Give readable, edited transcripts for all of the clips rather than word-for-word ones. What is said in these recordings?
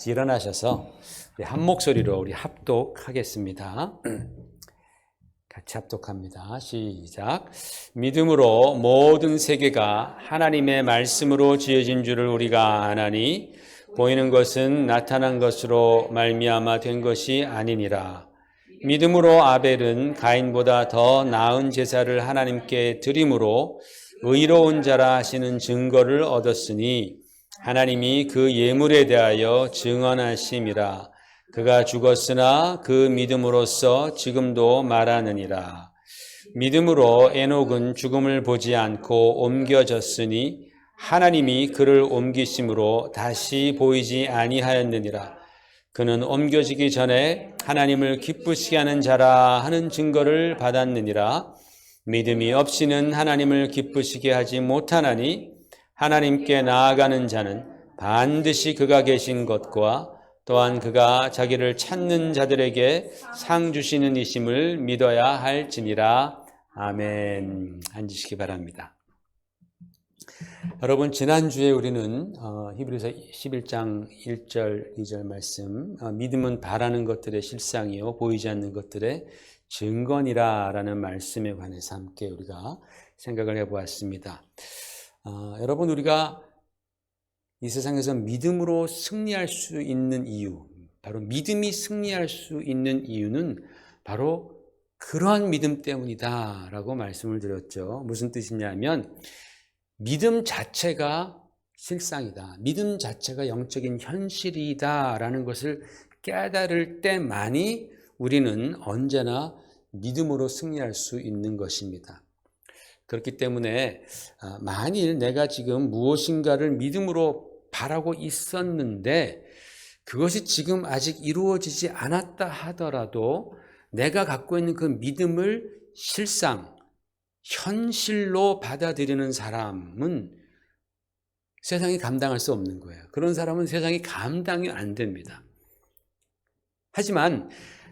같이 일어나셔서 우리 한 목소리로 우리 합독하겠습니다. 같이 합독합니다. 시작. 믿음으로 모든 세계가 하나님의 말씀으로 지어진 줄을 우리가 아나니 보이는 것은 나타난 것으로 말미암아 된 것이 아니니라. 믿음으로 아벨은 가인보다 더 나은 제사를 하나님께 드림으로 의로운 자라 하시는 증거를 얻었으니 하나님이 그 예물에 대하여 증언하심이라. 그가 죽었으나 그 믿음으로써 지금도 말하느니라. 믿음으로 에녹은 죽음을 보지 않고 옮겨졌으니 하나님이 그를 옮기심으로 다시 보이지 아니하였느니라. 그는 옮겨지기 전에 하나님을 기쁘시게 하는 자라 하는 증거를 받았느니라. 믿음이 없이는 하나님을 기쁘시게 하지 못하나니 하나님께 나아가는 자는 반드시 그가 계신 것과 또한 그가 자기를 찾는 자들에게 상 주시는 이심을 믿어야 할지니라. 아멘. 앉으시기 바랍니다. 여러분, 지난주에 우리는 히브리서 11장 1절 2절 말씀, 믿음은 바라는 것들의 실상이요 보이지 않는 것들의 증거니라 라는 말씀에 관해서 함께 우리가 생각을 해보았습니다. 여러분, 우리가 이 세상에서 믿음으로 승리할 수 있는 이유, 바로 믿음이 승리할 수 있는 이유는 바로 그러한 믿음 때문이다 라고 말씀을 드렸죠. 무슨 뜻이냐면 믿음 자체가 실상이다, 믿음 자체가 영적인 현실이다 라는 것을 깨달을 때만이 우리는 언제나 믿음으로 승리할 수 있는 것입니다. 그렇기 때문에 만일 내가 지금 무엇인가를 믿음으로 바라고 있었는데 그것이 지금 아직 이루어지지 않았다 하더라도 내가 갖고 있는 그 믿음을 실상, 현실로 받아들이는 사람은 세상이 감당할 수 없는 거예요. 그런 사람은 세상이 감당이 안 됩니다. 하지만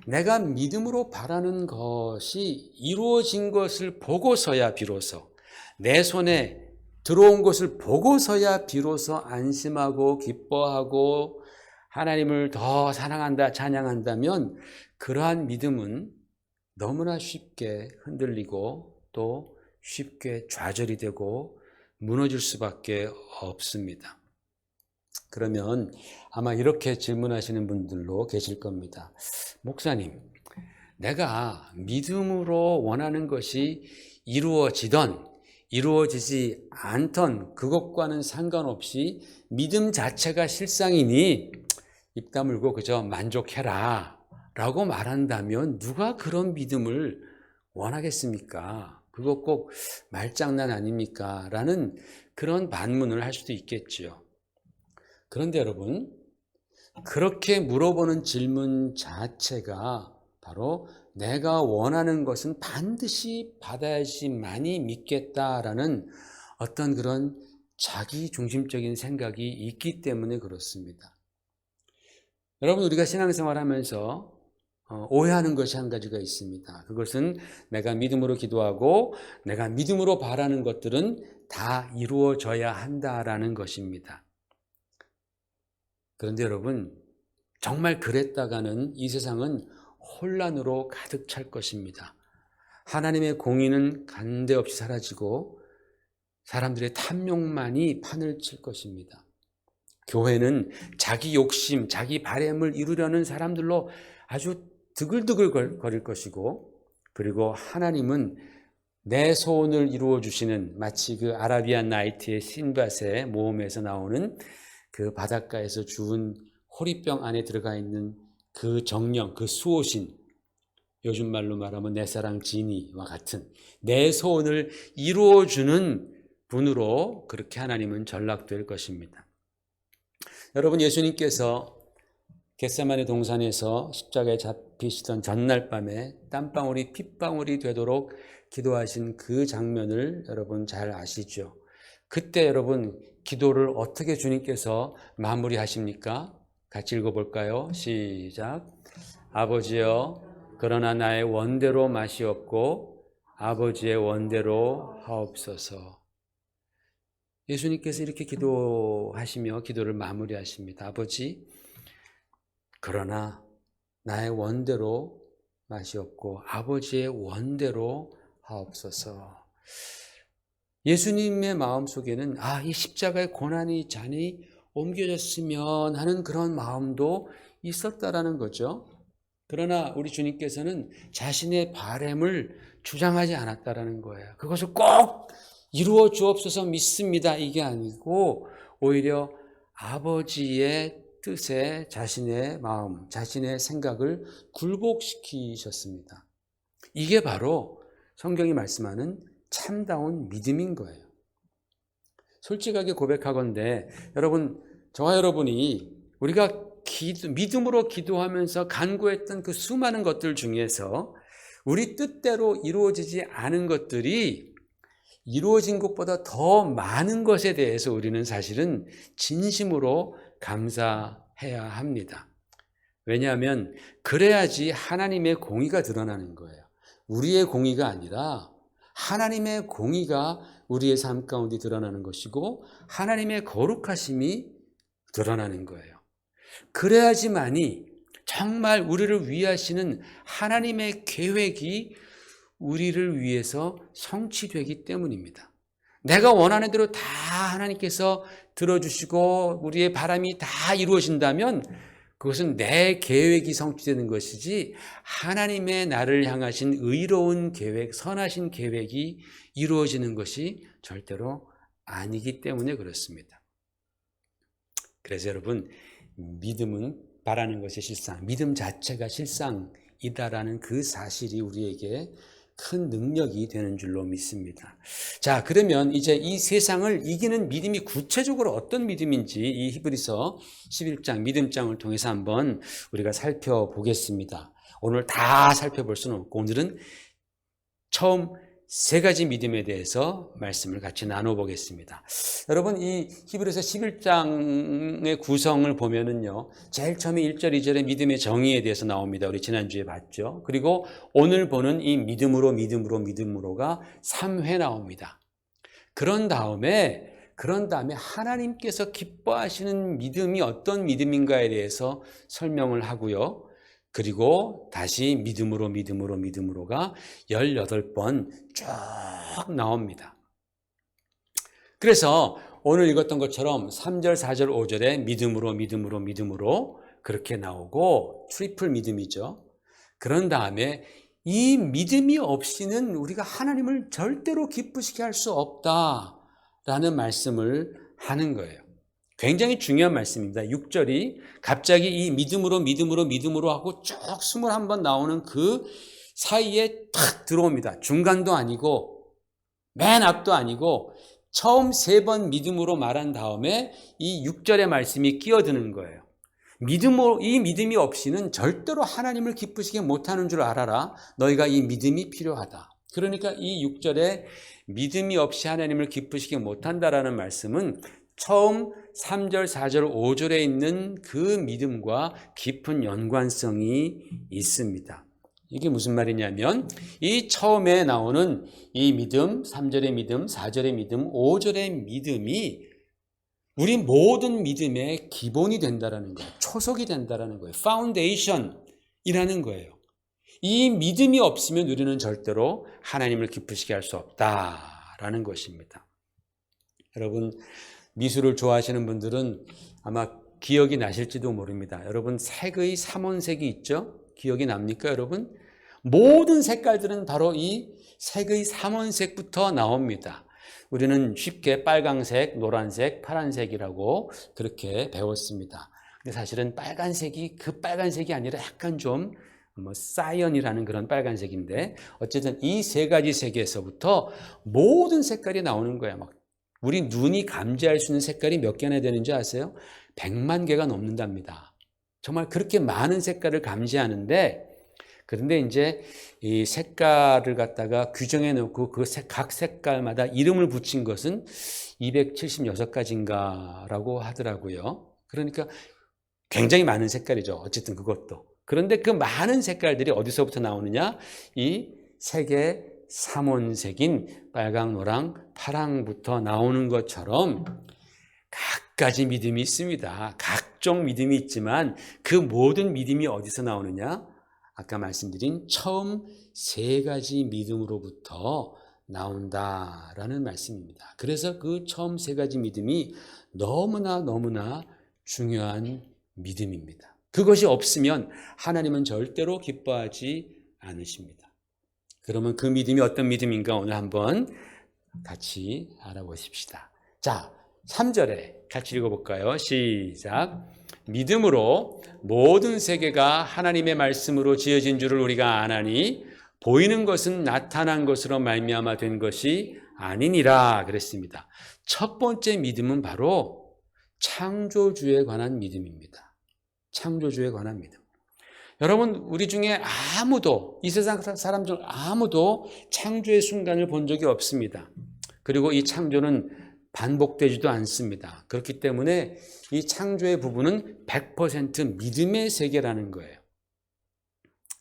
내가 믿음으로 바라는 것이 이루어진 것을 보고서야 비로소, 내 손에 들어온 것을 보고서야 비로소 안심하고 기뻐하고 하나님을 더 사랑한다, 찬양한다면 그러한 믿음은 너무나 쉽게 흔들리고 또 쉽게 좌절이 되고 무너질 수밖에 없습니다. 그러면 아마 이렇게 질문하시는 분들도 계실 겁니다. 목사님, 내가 믿음으로 원하는 것이 이루어지던 이루어지지 않던 그것과는 상관없이 믿음 자체가 실상이니 입 다물고 그저 만족해라 라고 말한다면 누가 그런 믿음을 원하겠습니까? 그거 꼭 말장난 아닙니까? 라는 그런 반문을 할 수도 있겠지요. 그런데 여러분, 그렇게 물어보는 질문 자체가 바로 내가 원하는 것은 반드시 받아야지만이 믿겠다라는 어떤 그런 자기 중심적인 생각이 있기 때문에 그렇습니다. 여러분, 우리가 신앙생활하면서 오해하는 것이 한 가지가 있습니다. 그것은 내가 믿음으로 기도하고 내가 믿음으로 바라는 것들은 다 이루어져야 한다라는 것입니다. 그런데 여러분, 정말 그랬다가는 이 세상은 혼란으로 가득 찰 것입니다. 하나님의 공의는 간데없이 사라지고 사람들의 탐욕만이 판을 칠 것입니다. 교회는 자기 욕심, 자기 바램을 이루려는 사람들로 아주 드글드글 거릴 것이고, 그리고 하나님은 내 소원을 이루어 주시는, 마치 그 아라비안 나이트의 신밧의 모험에서 나오는 그 바닷가에서 주운 호리병 안에 들어가 있는 그 정령, 그 수호신, 요즘 말로 말하면 내 사랑 지니와 같은 내 소원을 이루어주는 분으로 그렇게 하나님은 전락될 것입니다. 여러분, 예수님께서 겟세마네 동산에서 십자가에 잡히시던 전날 밤에 땀방울이 핏방울이 되도록 기도하신 그 장면을 여러분 잘 아시죠? 그때 여러분 기도를 어떻게 주님께서 마무리하십니까? 같이 읽어볼까요? 시작. 아버지여, 그러나 나의 원대로 마시옵고 아버지의 원대로 하옵소서. 예수님께서 이렇게 기도하시며 기도를 마무리하십니다. 아버지, 그러나 나의 원대로 마시옵고 아버지의 원대로 하옵소서. 예수님의 마음속에는 이 십자가의 고난이 잔이 옮겨졌으면 하는 그런 마음도 있었다라는 거죠. 그러나 우리 주님께서는 자신의 바람을 주장하지 않았다라는 거예요. 그것을 꼭 이루어 주옵소서 믿습니다. 이게 아니고 오히려 아버지의 뜻에 자신의 마음, 자신의 생각을 굴복시키셨습니다. 이게 바로 성경이 말씀하는 참다운 믿음인 거예요. 솔직하게 고백하건대 여러분, 저와 여러분이 우리가 믿음으로 기도하면서 간구했던 그 수많은 것들 중에서 우리 뜻대로 이루어지지 않은 것들이 이루어진 것보다 더 많은 것에 대해서 우리는 사실은 진심으로 감사해야 합니다. 왜냐하면 그래야지 하나님의 공의가 드러나는 거예요. 우리의 공의가 아니라 하나님의 공의가 우리의 삶 가운데 드러나는 것이고 하나님의 거룩하심이 드러나는 거예요. 그래야지만이 정말 우리를 위하시는 하나님의 계획이 우리를 위해서 성취되기 때문입니다. 내가 원하는 대로 다 하나님께서 들어주시고 우리의 바람이 다 이루어진다면 그것은 내 계획이 성취되는 것이지 하나님의 나를 향하신 의로운 계획, 선하신 계획이 이루어지는 것이 절대로 아니기 때문에 그렇습니다. 그래서 여러분, 믿음은 바라는 것이 실상, 믿음 자체가 실상이다라는 그 사실이 우리에게 큰 능력이 되는 줄로 믿습니다. 자, 그러면 이제 이 세상을 이기는 믿음이 구체적으로 어떤 믿음인지 이 히브리서 11장 믿음장을 통해서 한번 우리가 살펴보겠습니다. 오늘 다 살펴볼 수는 없고 오늘은 처음 세 가지 믿음에 대해서 말씀을 같이 나눠보겠습니다. 여러분, 이 히브리서 11장의 구성을 보면은요, 제일 처음에 1절, 2절의 믿음의 정의에 대해서 나옵니다. 우리 지난주에 봤죠. 그리고 오늘 보는 이 믿음으로가 3회 나옵니다. 그런 다음에 하나님께서 기뻐하시는 믿음이 어떤 믿음인가에 대해서 설명을 하고요. 그리고 다시 믿음으로가 18번 쭉 나옵니다. 그래서 오늘 읽었던 것처럼 3절, 4절, 5절에 믿음으로 그렇게 나오고 트리플 믿음이죠. 그런 다음에 이 믿음이 없이는 우리가 하나님을 절대로 기쁘시게 할 수 없다라는 말씀을 하는 거예요. 굉장히 중요한 말씀입니다. 6절이 갑자기 이 믿음으로 하고 쭉 21번 나오는 그 사이에 탁 들어옵니다. 중간도 아니고 맨 앞도 아니고 처음 3번 믿음으로 말한 다음에 이 6절의 말씀이 끼어드는 거예요. 이 믿음이 없이는 절대로 하나님을 기쁘시게 못하는 줄 알아라. 너희가 이 믿음이 필요하다. 그러니까 이 6절에 믿음이 없이 하나님을 기쁘시게 못한다라는 말씀은 처음 3절, 4절, 5절에 있는 그 믿음과 깊은 연관성이 있습니다. 이게 무슨 말이냐면 이 처음에 나오는 이 믿음, 3절의 믿음, 4절의 믿음, 5절의 믿음이 우리 모든 믿음의 기본이 된다는 거예요. 초석이 된다는 거예요. 파운데이션이라는 거예요. 이 믿음이 없으면 우리는 절대로 하나님을 기쁘시게 할 수 없다라는 것입니다. 여러분, 미술을 좋아하시는 분들은 아마 기억이 나실지도 모릅니다. 여러분, 색의 삼원색이 있죠? 기억이 납니까, 여러분? 모든 색깔들은 바로 이 색의 삼원색부터 나옵니다. 우리는 쉽게 빨강색, 노란색, 파란색이라고 그렇게 배웠습니다. 근데 사실은 그 빨간색이 아니라 약간 좀 사이언이라는 그런 빨간색인데 어쨌든 이 3가지 색에서부터 모든 색깔이 나오는 거야. 우리 눈이 감지할 수 있는 색깔이 몇 개나 되는지 아세요? 100만 개가 넘는답니다. 정말 그렇게 많은 색깔을 감지하는데 그런데 이제 이 색깔을 갖다가 규정해 놓고 각 색깔마다 이름을 붙인 것은 276가지인가라고 하더라고요. 그러니까 굉장히 많은 색깔이죠. 어쨌든 그것도. 그런데 그 많은 색깔들이 어디서부터 나오느냐? 이 색의 삼원색인 빨강, 노랑, 파랑부터 나오는 것처럼 가지 믿음이 있습니다. 각종 믿음이 있지만 그 모든 믿음이 어디서 나오느냐? 아까 말씀드린 처음 세 가지 믿음으로부터 나온다라는 말씀입니다. 그래서 그 처음 세 가지 믿음이 너무나 중요한 믿음입니다. 그것이 없으면 하나님은 절대로 기뻐하지 않으십니다. 그러면 그 믿음이 어떤 믿음인가 오늘 한번 같이 알아보십시다. 자, 3절에 같이 읽어볼까요? 시작. 믿음으로 모든 세계가 하나님의 말씀으로 지어진 줄을 우리가 아나니 보이는 것은 나타난 것으로 말미암아 된 것이 아니니라 그랬습니다. 첫 번째 믿음은 바로 창조주에 관한 믿음입니다. 창조주에 관한 믿음. 여러분, 우리 중에 아무도, 이 세상 사람 중 아무도 창조의 순간을 본 적이 없습니다. 그리고 이 창조는 반복되지도 않습니다. 그렇기 때문에 이 창조의 부분은 100% 믿음의 세계라는 거예요.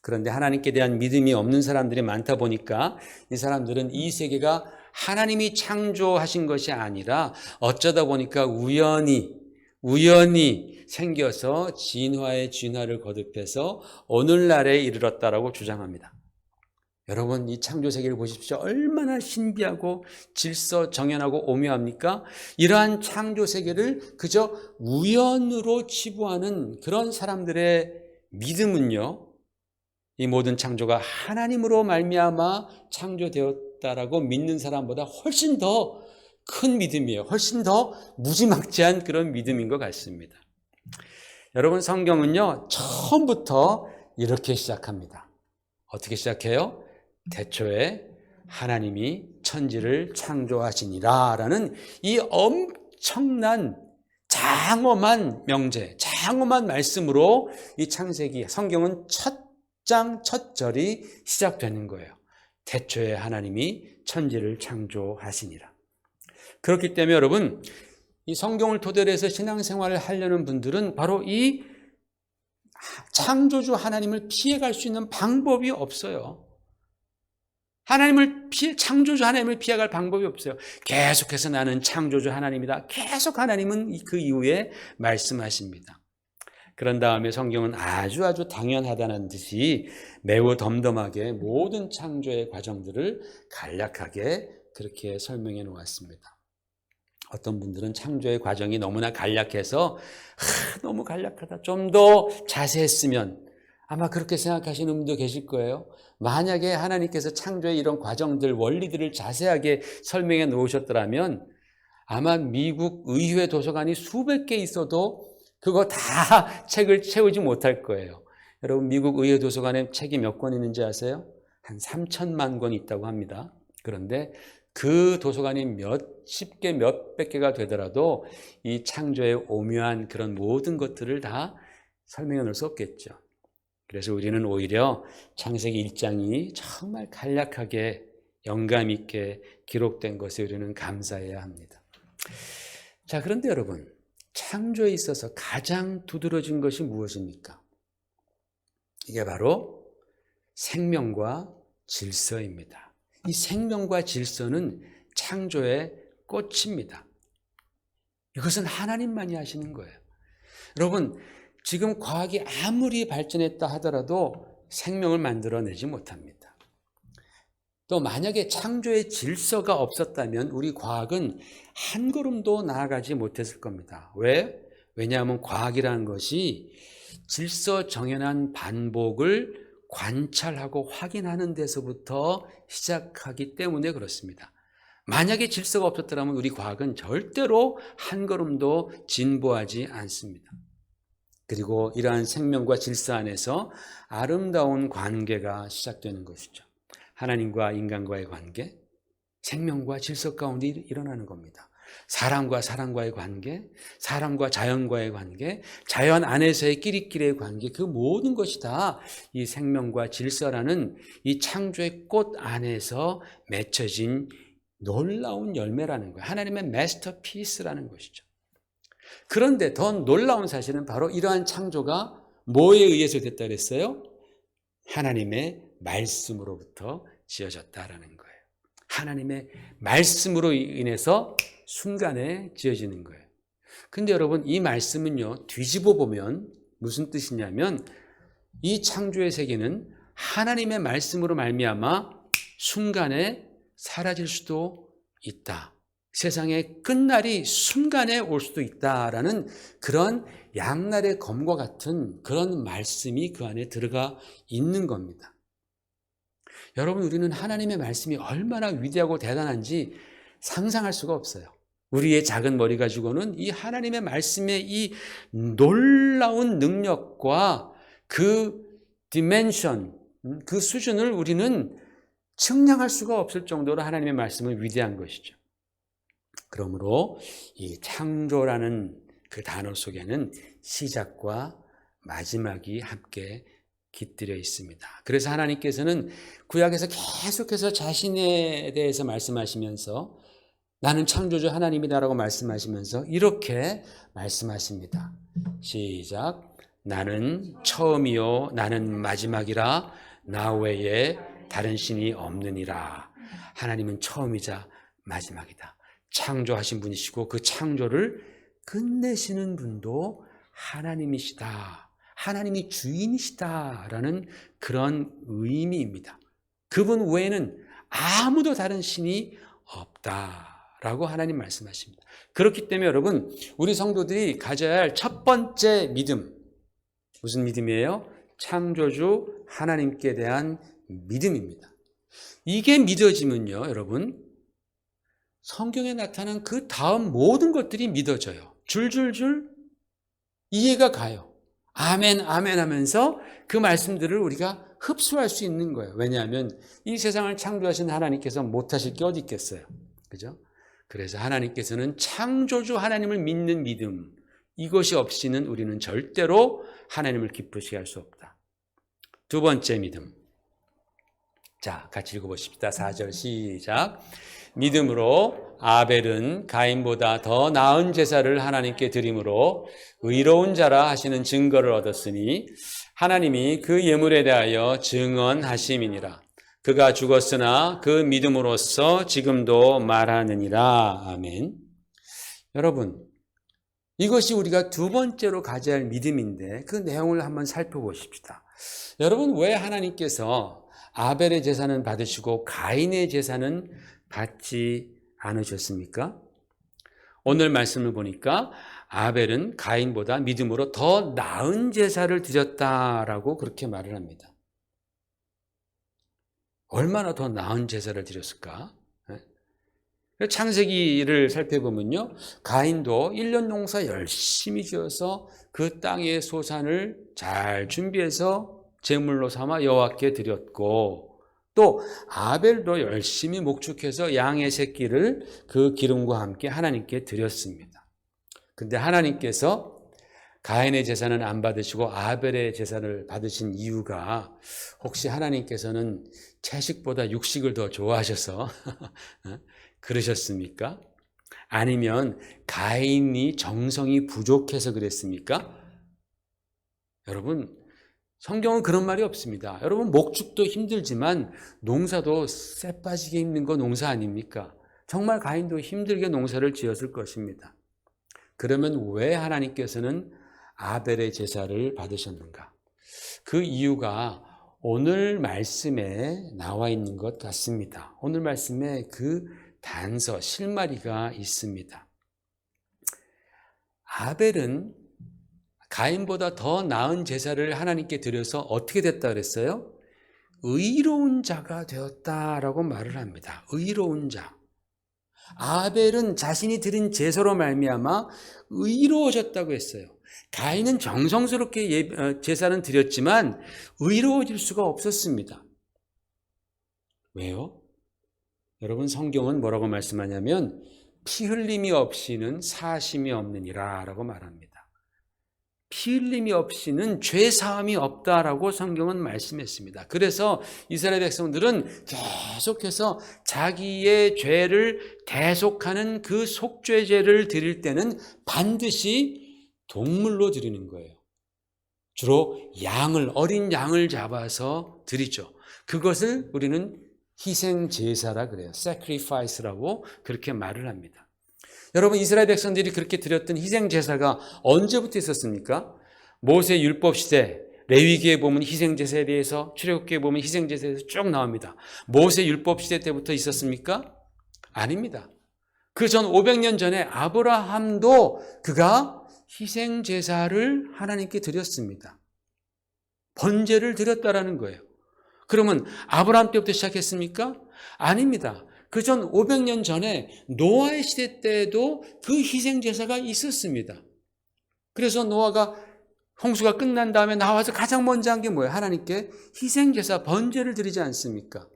그런데 하나님께 대한 믿음이 없는 사람들이 많다 보니까 이 사람들은 이 세계가 하나님이 창조하신 것이 아니라 어쩌다 보니까 우연히 생겨서 진화의 진화를 거듭해서 오늘날에 이르렀다라고 주장합니다. 여러분, 이 창조 세계를 보십시오. 얼마나 신비하고 질서 정연하고 오묘합니까? 이러한 창조 세계를 그저 우연으로 치부하는 그런 사람들의 믿음은요, 이 모든 창조가 하나님으로 말미암아 창조되었다라고 믿는 사람보다 훨씬 더 큰 믿음이에요. 훨씬 더 무지막지한 그런 믿음인 것 같습니다. 여러분, 성경은요, 처음부터 이렇게 시작합니다. 어떻게 시작해요? 태초에 하나님이 천지를 창조하시니라 라는 이 엄청난 장엄한 명제, 장엄한 말씀으로 이 창세기, 성경은 첫 장, 첫 절이 시작되는 거예요. 태초에 하나님이 천지를 창조하시니라. 그렇기 때문에 여러분, 이 성경을 토대로 해서 신앙생활을 하려는 분들은 바로 이 창조주 하나님을 피해갈 수 있는 방법이 없어요. 창조주 하나님을 피해갈 방법이 없어요. 계속해서 나는 창조주 하나님이다. 계속 하나님은 그 이후에 말씀하십니다. 그런 다음에 성경은 아주 당연하다는 듯이 매우 덤덤하게 모든 창조의 과정들을 간략하게 그렇게 설명해 놓았습니다. 어떤 분들은 창조의 과정이 너무나 간략해서 너무 간략하다, 좀 더 자세했으면, 아마 그렇게 생각하시는 분도 계실 거예요. 만약에 하나님께서 창조의 이런 과정들, 원리들을 자세하게 설명해 놓으셨더라면 아마 미국 의회 도서관이 수백 개 있어도 그거 다 책을 채우지 못할 거예요. 여러분, 미국 의회 도서관에 책이 몇 권 있는지 아세요? 한 3천만 권 있다고 합니다. 그런데 그 도서관이 몇십 개, 몇백 개가 되더라도 이 창조의 오묘한 그런 모든 것들을 다 설명해 놓을 수 없겠죠. 그래서 우리는 오히려 창세기 1장이 정말 간략하게 영감 있게 기록된 것에 우리는 감사해야 합니다. 자, 그런데 여러분, 창조에 있어서 가장 두드러진 것이 무엇입니까? 이게 바로 생명과 질서입니다. 이 생명과 질서는 창조의 꽃입니다. 이것은 하나님만이 하시는 거예요. 여러분, 지금 과학이 아무리 발전했다 하더라도 생명을 만들어내지 못합니다. 또 만약에 창조의 질서가 없었다면 우리 과학은 한 걸음도 나아가지 못했을 겁니다. 왜? 왜냐하면 과학이라는 것이 질서 정연한 반복을 관찰하고 확인하는 데서부터 시작하기 때문에 그렇습니다. 만약에 질서가 없었더라면 우리 과학은 절대로 한 걸음도 진보하지 않습니다. 그리고 이러한 생명과 질서 안에서 아름다운 관계가 시작되는 것이죠. 하나님과 인간과의 관계, 생명과 질서 가운데 일어나는 겁니다. 사람과 사람과의 관계, 사람과 자연과의 관계, 자연 안에서의 끼리끼리의 관계, 그 모든 것이 다 이 생명과 질서라는 이 창조의 꽃 안에서 맺혀진 놀라운 열매라는 거예요. 하나님의 마스터피스라는 것이죠. 그런데 더 놀라운 사실은 바로 이러한 창조가 뭐에 의해서 됐다 그랬어요? 하나님의 말씀으로부터 지어졌다라는 거예요. 하나님의 말씀으로 인해서 순간에 지어지는 거예요. 근데 여러분 이 말씀은요 뒤집어 보면 무슨 뜻이냐면 이 창조의 세계는 하나님의 말씀으로 말미암아 순간에 사라질 수도 있다. 세상의 끝날이 순간에 올 수도 있다라는 그런 양날의 검과 같은 그런 말씀이 그 안에 들어가 있는 겁니다. 여러분 우리는 하나님의 말씀이 얼마나 위대하고 대단한지 상상할 수가 없어요. 우리의 작은 머리 가지고는 이 하나님의 말씀의 이 놀라운 능력과 그 디멘션, 그 수준을 우리는 측량할 수가 없을 정도로 하나님의 말씀은 위대한 것이죠. 그러므로 이 창조라는 그 단어 속에는 시작과 마지막이 함께 깃들여 있습니다. 그래서 하나님께서는 구약에서 계속해서 자신에 대해서 말씀하시면서 나는 창조주 하나님이다라고 말씀하시면서 이렇게 말씀하십니다. 시작. 나는 처음이요 나는 마지막이라 나 외에 다른 신이 없느니라. 하나님은 처음이자 마지막이다. 창조하신 분이시고 그 창조를 끝내시는 분도 하나님이시다. 하나님이 주인이시다라는 그런 의미입니다. 그분 외에는 아무도 다른 신이 없다라고 하나님 말씀하십니다. 그렇기 때문에 여러분 우리 성도들이 가져야 할 첫 번째 믿음 무슨 믿음이에요? 창조주 하나님께 대한 믿음입니다. 이게 믿어지면요 여러분 성경에 나타난 그 다음 모든 것들이 믿어져요. 줄줄줄 이해가 가요. 아멘 아멘 하면서 그 말씀들을 우리가 흡수할 수 있는 거예요. 왜냐하면 이 세상을 창조하신 하나님께서 못하실 게 어디 있겠어요. 그죠? 그래서 하나님께서는 창조주 하나님을 믿는 믿음 이것이 없이는 우리는 절대로 하나님을 기쁘시게 할 수 없다. 두 번째 믿음. 자, 같이 읽어보십시다. 4절 시작. 믿음으로 아벨은 가인보다 더 나은 제사를 하나님께 드림으로 의로운 자라 하시는 증거를 얻었으니 하나님이 그 예물에 대하여 증언하심이니라. 그가 죽었으나 그 믿음으로써 지금도 말하느니라. 아멘. 여러분, 이것이 우리가 두 번째로 가져야 할 믿음인데 그 내용을 한번 살펴보십시다. 여러분, 왜 하나님께서 아벨의 제사는 받으시고 가인의 제사는 받지 않으셨습니까? 오늘 말씀을 보니까 아벨은 가인보다 믿음으로 더 나은 제사를 드렸다라고 그렇게 말을 합니다. 얼마나 더 나은 제사를 드렸을까? 창세기를 살펴보면요, 가인도 1년 농사 열심히 지어서 그 땅의 소산을 잘 준비해서 제물로 삼아 여호와께 드렸고, 또 아벨도 열심히 목축해서 양의 새끼를 그 기름과 함께 하나님께 드렸습니다. 근데 하나님께서 가인의 제사는 안 받으시고 아벨의 제사를 받으신 이유가 혹시 하나님께서는 채식보다 육식을 더 좋아하셔서 그러셨습니까? 아니면 가인이 정성이 부족해서 그랬습니까? 여러분, 성경은 그런 말이 없습니다. 여러분, 목축도 힘들지만 농사도 쎄 빠지게 힘든 거 농사 아닙니까? 정말 가인도 힘들게 농사를 지었을 것입니다. 그러면 왜 하나님께서는 아벨의 제사를 받으셨는가? 그 이유가 오늘 말씀에 나와 있는 것 같습니다. 오늘 말씀에 그 단서, 실마리가 있습니다. 아벨은 가인보다 더 나은 제사를 하나님께 드려서 어떻게 됐다 그랬어요? 의로운 자가 되었다라고 말을 합니다. 의로운 자. 아벨은 자신이 드린 제사로 말미암아 의로워졌다고 했어요. 가인은 정성스럽게 제사는 드렸지만 의로워질 수가 없었습니다. 왜요? 여러분, 성경은 뭐라고 말씀하냐면 피 흘림이 없이는 사심이 없느니라 라고 말합니다. 피 흘림이 없이는 죄 사함이 없다라고 성경은 말씀했습니다. 그래서 이스라엘 백성들은 계속해서 자기의 죄를 대속하는 그 속죄제를 드릴 때는 반드시 동물로 드리는 거예요. 주로 어린 양을 잡아서 드리죠. 그것을 우리는 희생 제사라 그래요. sacrifice라고 그렇게 말을 합니다. 여러분, 이스라엘 백성들이 그렇게 드렸던 희생 제사가 언제부터 있었습니까? 모세 율법 시대, 레위기에 보면 희생 제사에 대해서, 출애굽기에 보면 희생 제사에 대해서 쭉 나옵니다. 모세 율법 시대 때부터 있었습니까? 아닙니다. 그 전 500년 전에 아브라함도 그가 희생 제사를 하나님께 드렸습니다. 번제를 드렸다라는 거예요. 그러면 아브라함 때부터 시작했습니까? 아닙니다. 그 전 500년 전에 노아의 시대 때에도 그 희생 제사가 있었습니다. 그래서 노아가 홍수가 끝난 다음에 나와서 가장 먼저 한 게 뭐예요? 하나님께 희생 제사 번제를 드리지 않습니까?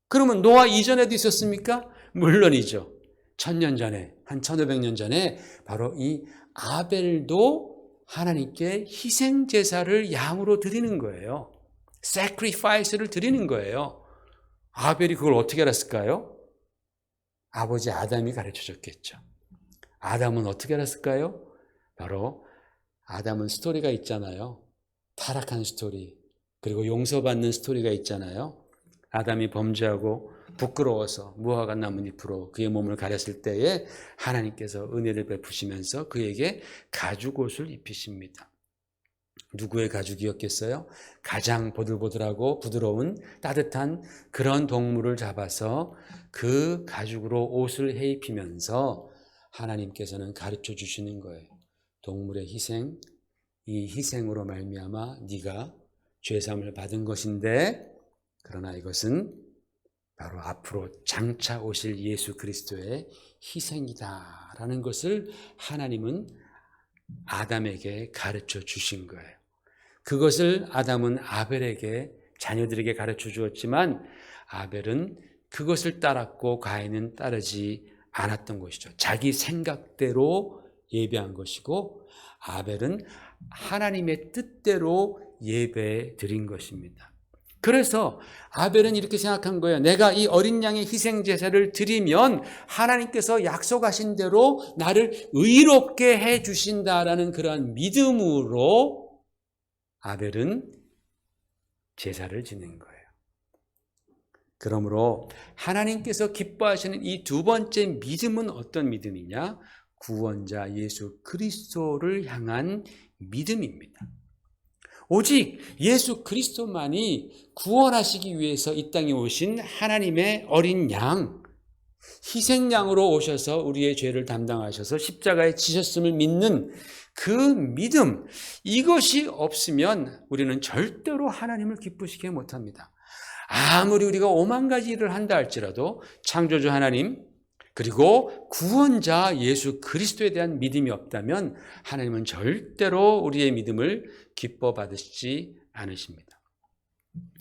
그러면 노아 이전에도 있었습니까? 물론이죠. 1000년 전에, 한 1500년 전에 바로 이 아벨도 하나님께 희생 제사를 양으로 드리는 거예요. sacrifice를 드리는 거예요. 아벨이 그걸 어떻게 알았을까요? 아버지 아담이 가르쳐줬겠죠. 아담은 어떻게 알았을까요? 바로 아담은 스토리가 있잖아요. 타락한 스토리, 그리고 용서받는 스토리가 있잖아요. 아담이 범죄하고 부끄러워서 무화과 나뭇잎으로 그의 몸을 가렸을 때에 하나님께서 은혜를 베푸시면서 그에게 가죽옷을 입히십니다. 누구의 가죽이었겠어요? 가장 보들보들하고 부드러운 따뜻한 그런 동물을 잡아서 그 가죽으로 옷을 해 입히면서 하나님께서는 가르쳐 주시는 거예요. 동물의 희생, 이 희생으로 말미암아 네가 죄사함을 받은 것인데, 그러나 이것은 바로 앞으로 장차 오실 예수 그리스도의 희생이다라는 것을 하나님은 아담에게 가르쳐 주신 거예요. 그것을 아담은 아벨에게, 자녀들에게 가르쳐 주었지만 아벨은 그것을 따랐고 가인은 따르지 않았던 것이죠. 자기 생각대로 예배한 것이고 아벨은 하나님의 뜻대로 예배 드린 것입니다. 그래서 아벨은 이렇게 생각한 거예요. 내가 이 어린 양의 희생 제사를 드리면 하나님께서 약속하신 대로 나를 의롭게 해 주신다라는 그러한 믿음으로 아벨은 제사를 지낸 거예요. 그러므로 하나님께서 기뻐하시는 이 두 번째 믿음은 어떤 믿음이냐? 구원자 예수 그리스도를 향한 믿음입니다. 오직 예수 그리스도만이 구원하시기 위해서 이 땅에 오신 하나님의 어린 양, 희생양으로 오셔서 우리의 죄를 담당하셔서 십자가에 지셨음을 믿는 그 믿음, 이것이 없으면 우리는 절대로 하나님을 기쁘시게 못합니다. 아무리 우리가 5만 가지 일을 한다 할지라도 창조주 하나님, 그리고 구원자 예수 그리스도에 대한 믿음이 없다면 하나님은 절대로 우리의 믿음을 기뻐 받으시지 않으십니다.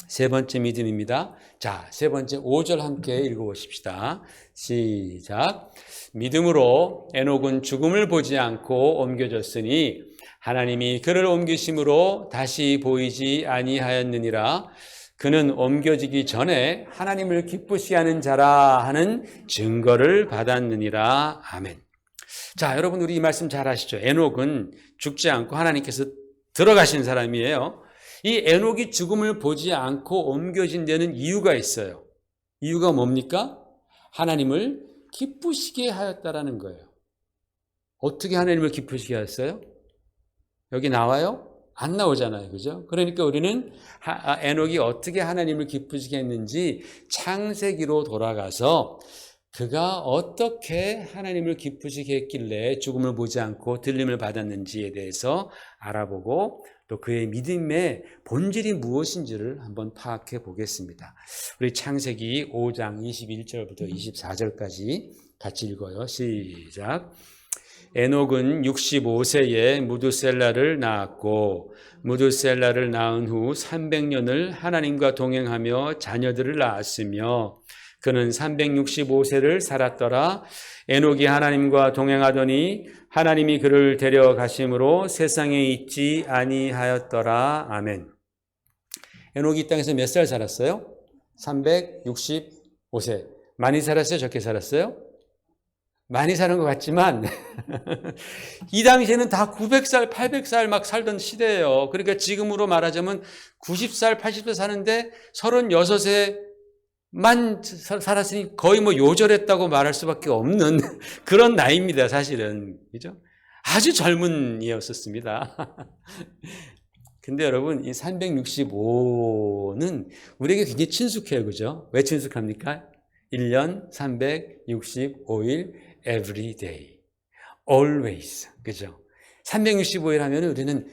세 번째 믿음입니다. 자, 세 번째 5절 함께 읽어보십시다. 시작. 믿음으로 에녹은 죽음을 보지 않고 옮겨졌으니 하나님이 그를 옮기심으로 다시 보이지 아니하였느니라. 그는 옮겨지기 전에 하나님을 기쁘시게 하는 자라 하는 증거를 받았느니라. 아멘. 자, 여러분, 우리 이 말씀 잘 아시죠? 에녹은 죽지 않고 하나님께서 들어가신 사람이에요. 이 에녹이 죽음을 보지 않고 옮겨진 데는 이유가 있어요. 이유가 뭡니까? 하나님을 기쁘시게 하였다라는 거예요. 어떻게 하나님을 기쁘시게 하였어요? 여기 나와요? 안 나오잖아요. 그죠? 그러니까 우리는 에녹이 어떻게 하나님을 기쁘시게 했는지 창세기로 돌아가서 그가 어떻게 하나님을 기쁘시게 했길래 죽음을 보지 않고 들림을 받았는지에 대해서 알아보고 또 그의 믿음의 본질이 무엇인지를 한번 파악해 보겠습니다. 우리 창세기 5장 21절부터 24절까지 같이 읽어요. 시작. 에녹은 65세에 무두셀라를 낳았고 무두셀라를 낳은 후 300년을 하나님과 동행하며 자녀들을 낳았으며 그는 365세를 살았더라. 에녹이 하나님과 동행하더니 하나님이 그를 데려가심으로 세상에 있지 아니하였더라. 아멘. 에녹이 이 땅에서 몇 살 살았어요? 365세. 많이 살았어요? 적게 살았어요? 많이 사는 것 같지만 이 당시에는 다 900살, 800살 막 살던 시대예요. 그러니까 지금으로 말하자면 90살, 80살 사는데 36세 살았으니 거의 뭐 요절했다고 말할 수밖에 없는 그런 나이입니다, 사실은. 그죠? 아주 젊은이였었습니다. 근데 여러분, 이 365는 우리에게 굉장히 친숙해요. 그죠? 왜 친숙합니까? 1년 365일 every day. always. 그죠? 365일 하면 우리는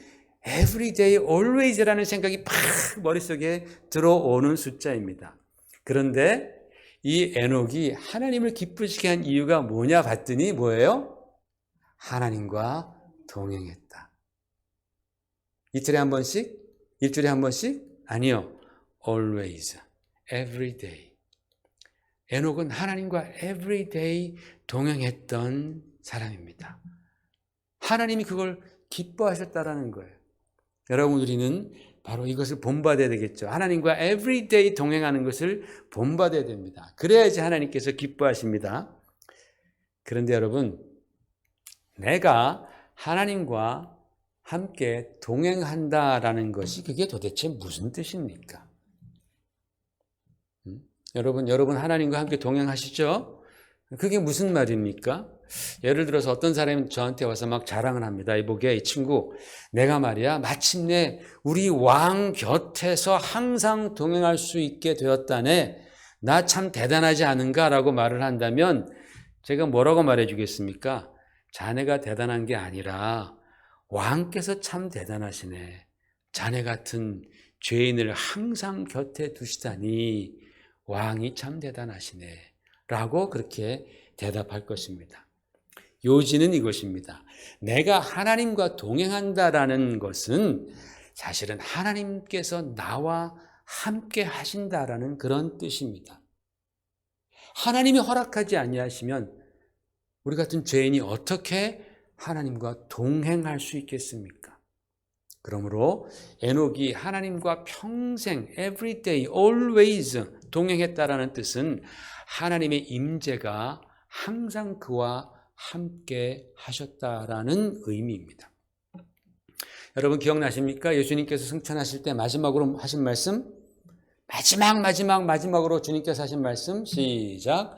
every day, always라는 생각이 팍 머릿속에 들어오는 숫자입니다. 그런데 이 에녹이 하나님을 기쁘시게 한 이유가 뭐냐 봤더니 뭐예요? 하나님과 동행했다. 이틀에 한 번씩? 일주일에 한 번씩? 아니요. always, every day. 에녹은 하나님과 every day 동행했던 사람입니다. 하나님이 그걸 기뻐하셨다라는 거예요. 여러분, 우리는 바로 이것을 본받아야 되겠죠. 하나님과 everyday 동행하는 것을 본받아야 됩니다. 그래야지 하나님께서 기뻐하십니다. 그런데 여러분, 내가 하나님과 함께 동행한다라는 것이 그게 도대체 무슨 뜻입니까? 여러분 하나님과 함께 동행하시죠? 그게 무슨 말입니까? 예를 들어서 어떤 사람이 저한테 와서 막 자랑을 합니다. 이보게, 이 친구, 내가 말이야 마침내 우리 왕 곁에서 항상 동행할 수 있게 되었다네. 나 참 대단하지 않은가? 라고 말을 한다면 제가 뭐라고 말해 주겠습니까? 자네가 대단한 게 아니라 왕께서 참 대단하시네. 자네 같은 죄인을 항상 곁에 두시다니 왕이 참 대단하시네. 라고 그렇게 대답할 것입니다. 요지는 이것입니다. 내가 하나님과 동행한다라는 것은 사실은 하나님께서 나와 함께 하신다라는 그런 뜻입니다. 하나님이 허락하지 아니하시면 우리 같은 죄인이 어떻게 하나님과 동행할 수 있겠습니까? 그러므로 에녹이 하나님과 평생 every day, always 동행했다라는 뜻은 하나님의 임재가 항상 그와 함께 하셨다라는 의미입니다. 여러분 기억나십니까? 예수님께서 승천하실 때 마지막으로 하신 말씀? 마지막으로 주님께서 하신 말씀 시작.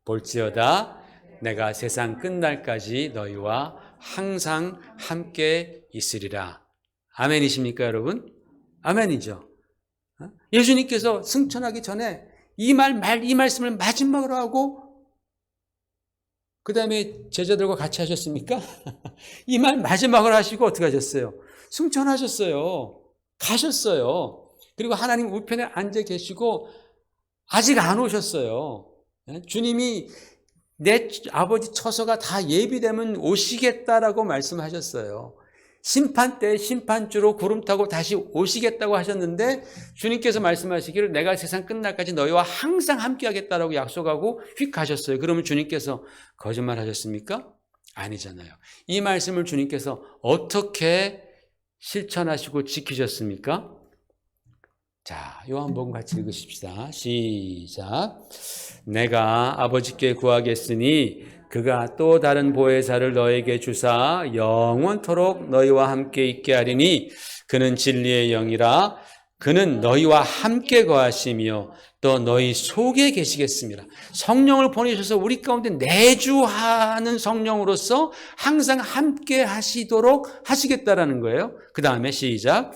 볼지어다 내가 세상 끝날까지 너희와 항상 함께 있으리라. 아멘이십니까 여러분? 아멘이죠. 예수님께서 승천하기 전에 이 말씀을 마지막으로 하고 그 다음에 제자들과 같이 하셨습니까? 이 말 마지막으로 하시고 어떻게 하셨어요? 승천하셨어요. 가셨어요. 그리고 하나님 우편에 앉아 계시고 아직 안 오셨어요. 주님이 내 아버지 처소가 다 예비되면 오시겠다라고 말씀하셨어요. 심판 때 심판주로 구름 타고 다시 오시겠다고 하셨는데 주님께서 말씀하시기를 내가 세상 끝날까지 너희와 항상 함께 하겠다라고 약속하고 휙 가셨어요. 그러면 주님께서 거짓말 하셨습니까? 아니잖아요. 이 말씀을 주님께서 어떻게 실천하시고 지키셨습니까? 자, 요한복음 같이 읽으십시다. 시작. 내가 아버지께 구하겠으니 그가 또 다른 보혜사를 너에게 주사 영원토록 너희와 함께 있게 하리니 그는 진리의 영이라. 그는 너희와 함께 거하시며 또 너희 속에 계시겠습니다. 성령을 보내셔서 우리 가운데 내주하는 성령으로서 항상 함께 하시도록 하시겠다라는 거예요. 그 다음에 시작.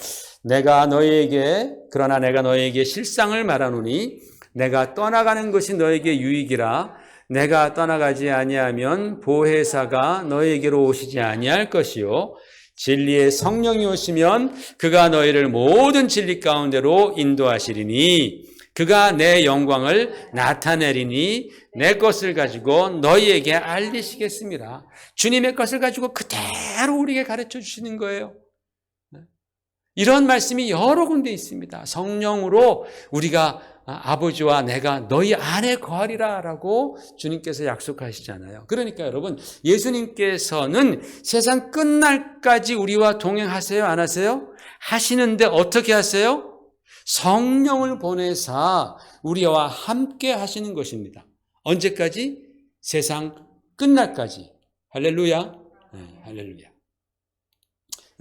그러나 내가 너희에게 실상을 말하노니 내가 떠나가는 것이 너희에게 유익이라. 내가 떠나가지 아니하면 보혜사가 너희에게로 오시지 아니할 것이요 진리의 성령이 오시면 그가 너희를 모든 진리 가운데로 인도하시리니 그가 내 영광을 나타내리니 내 것을 가지고 너희에게 알리시겠습니다. 주님의 것을 가지고 그대로 우리에게 가르쳐 주시는 거예요. 이런 말씀이 여러 군데 있습니다. 성령으로 우리가 아버지와 내가 너희 안에 거하리라 라고 주님께서 약속하시잖아요. 그러니까 여러분 예수님께서는 세상 끝날까지 우리와 동행하세요? 안 하세요? 하시는데 어떻게 하세요? 성령을 보내사 우리와 함께 하시는 것입니다. 언제까지? 세상 끝날까지. 할렐루야. 네, 할렐루야.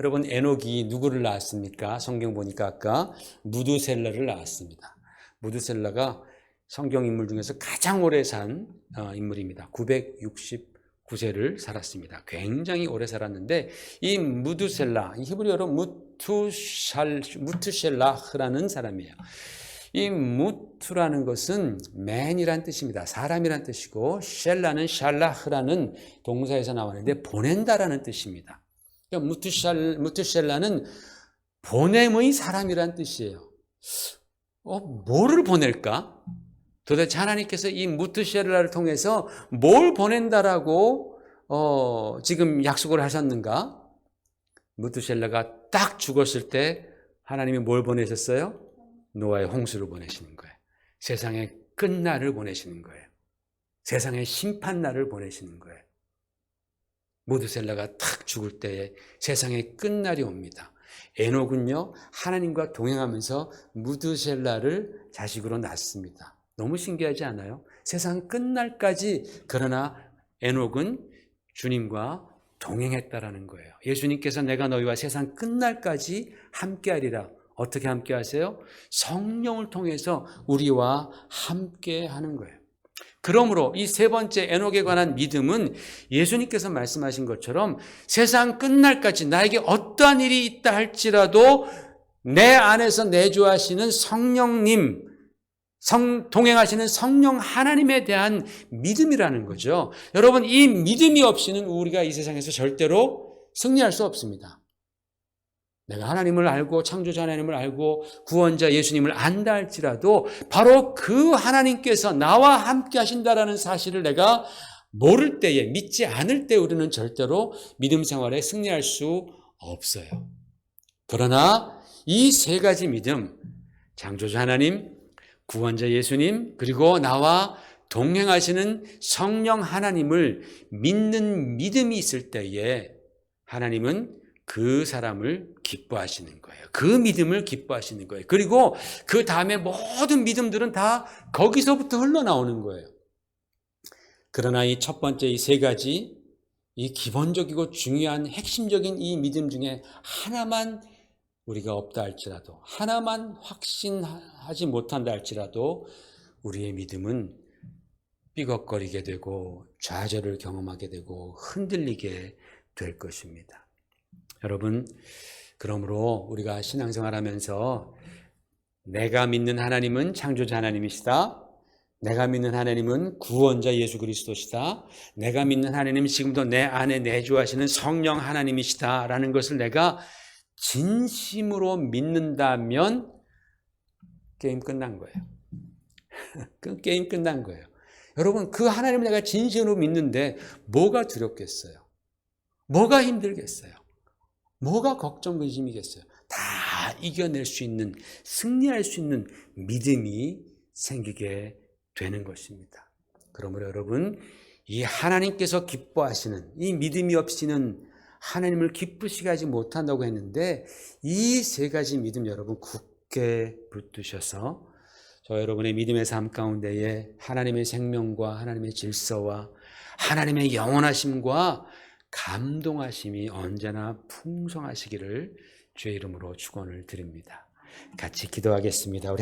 여러분 에녹이 누구를 낳았습니까? 성경 보니까 아까 무두셀라를 낳았습니다. 무두셀라가 성경 인물 중에서 가장 오래 산 인물입니다. 969세를 살았습니다. 굉장히 오래 살았는데 이 무두셀라, 히브리어로 무투셀라흐라는 사람이에요. 이 무투라는 것은 man이란 뜻입니다. 사람이란 뜻이고 셀라는 샬라흐라는 동사에서 나왔는데 보낸다라는 뜻입니다. 그러니까 무투셀라는 보냄의 사람이란 뜻이에요. 뭐를 보낼까? 도대체 하나님께서 이 무투셀라를 통해서 뭘 보낸다라고 지금 약속을 하셨는가? 무투셀라가 딱 죽었을 때 하나님이 뭘 보내셨어요? 노아의 홍수를 보내시는 거예요. 세상의 끝날을 보내시는 거예요. 세상의 심판날을 보내시는 거예요. 무두셀라가 탁 죽을 때에 세상의 끝날이 옵니다. 에녹은요, 하나님과 동행하면서 무두셀라를 자식으로 낳습니다. 너무 신기하지 않아요? 세상 끝날까지 그러나 에녹은 주님과 동행했다라는 거예요. 예수님께서 내가 너희와 세상 끝날까지 함께하리라. 어떻게 함께하세요? 성령을 통해서 우리와 함께하는 거예요. 그러므로 이 세 번째 에녹에 관한 믿음은 예수님께서 말씀하신 것처럼 세상 끝날까지 나에게 어떠한 일이 있다 할지라도 내 안에서 내주하시는 성령님, 동행하시는 성령 하나님에 대한 믿음이라는 거죠. 여러분, 이 믿음이 없이는 우리가 이 세상에서 절대로 승리할 수 없습니다. 내가 하나님을 알고 창조자 하나님을 알고 구원자 예수님을 안다 할지라도 바로 그 하나님께서 나와 함께 하신다라는 사실을 내가 모를 때에, 믿지 않을 때 우리는 절대로 믿음 생활에 승리할 수 없어요. 그러나 이 세 가지 믿음, 창조자 하나님, 구원자 예수님, 그리고 나와 동행하시는 성령 하나님을 믿는 믿음이 있을 때에 하나님은 그 사람을 기뻐하시는 거예요. 그 믿음을 기뻐하시는 거예요. 그리고 그 다음에 모든 믿음들은 다 거기서부터 흘러나오는 거예요. 그러나 이 첫 번째 이 세 가지, 이 기본적이고 중요한 핵심적인 이 믿음 중에 하나만 우리가 없다 할지라도, 하나만 확신하지 못한다 할지라도 우리의 믿음은 삐걱거리게 되고 좌절을 경험하게 되고 흔들리게 될 것입니다. 여러분, 그러므로 우리가 신앙생활하면서 내가 믿는 하나님은 창조자 하나님이시다. 내가 믿는 하나님은 구원자 예수 그리스도시다. 내가 믿는 하나님은 지금도 내 안에 내주하시는 성령 하나님이시다 라는 것을 내가 진심으로 믿는다면 게임 끝난 거예요. 게임 끝난 거예요. 여러분, 그 하나님을 내가 진심으로 믿는데 뭐가 두렵겠어요? 뭐가 힘들겠어요? 뭐가 걱정, 근심이겠어요? 다 이겨낼 수 있는, 승리할 수 있는 믿음이 생기게 되는 것입니다. 그러므로 여러분, 이 하나님께서 기뻐하시는 이 믿음이 없이는 하나님을 기쁘시게 하지 못한다고 했는데 이 세 가지 믿음 여러분 굳게 붙드셔서 저 여러분의 믿음의 삶 가운데에 하나님의 생명과 하나님의 질서와 하나님의 영원하심과 감동하심이 언제나 풍성하시기를 주의 이름으로 축원을 드립니다. 같이 기도하겠습니다.